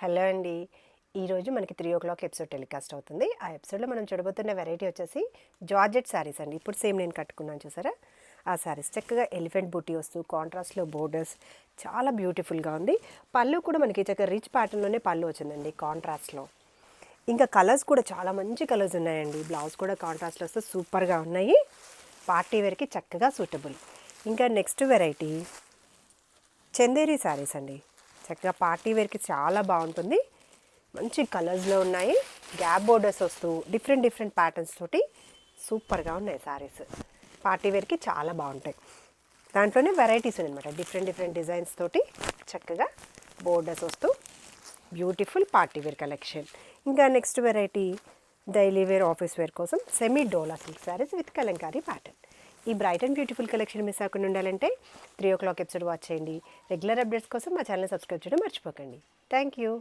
Hello అండి. ఈరోజు మనకి 3:00 ఎపిసోడ్ టెలికాస్ట్ అవుతుంది. ఆ ఎపిసోడ్లో మనం చూడబోతున్న వెరైటీ వచ్చేసి జార్జెట్ శారీస్ అండి. ఇప్పుడు సేమ్ నేను కట్టుకున్నాను చూసారా, ఆ శారీస్ చక్కగా ఎలిఫెంట్ బూటీ వస్తూ కాంట్రాస్ట్లో బోర్డర్స్ చాలా బ్యూటిఫుల్గా ఉంది. పళ్ళు కూడా మనకి చక్కగా రిచ్ ప్యాటర్న్లోనే పళ్ళు వచ్చిందండి కాంట్రాస్ట్లో. ఇంకా కలర్స్ కూడా చాలా మంచి కలర్స్ ఉన్నాయండి. బ్లౌజ్ కూడా కాంట్రాస్ట్లో వస్తే సూపర్గా ఉన్నాయి. పార్టీ వేర్కి చక్కగా సూటబుల్. ఇంకా నెక్స్ట్ వెరైటీ చందేరి శారీస్ అండి. చక్కగా పార్టీ వేర్కి చాలా బాగుంటుంది. మంచి కలర్స్లో ఉన్నాయి. గ్యాప్ బోర్డర్స్ వస్తూ డిఫరెంట్ ప్యాటర్న్స్ తోటి సూపర్గా ఉన్నాయి శారీస్. పార్టీ వేర్కి చాలా బాగుంటాయి. దాంట్లోనే వెరైటీస్ అనమాట, డిఫరెంట్ డిజైన్స్ తోటి చక్కగా బోర్డర్స్ వస్తూ బ్యూటిఫుల్ పార్టీ వేర్ కలెక్షన్. ఇంకా next variety daily wear office wear కోసం semi Dola silk saris with kalamkari pattern. ఈ bright and beautiful collection miss అవ్వకుండా ఉండాలంటే 3:00 ఎపిసోడ్ వాచ్ చేయండి. రెగ్యులర్ అప్డేట్స్ కోసం మా ఛానల్ సబ్స్క్రైబ్ చేయడం మర్చిపోకండి. Thank you.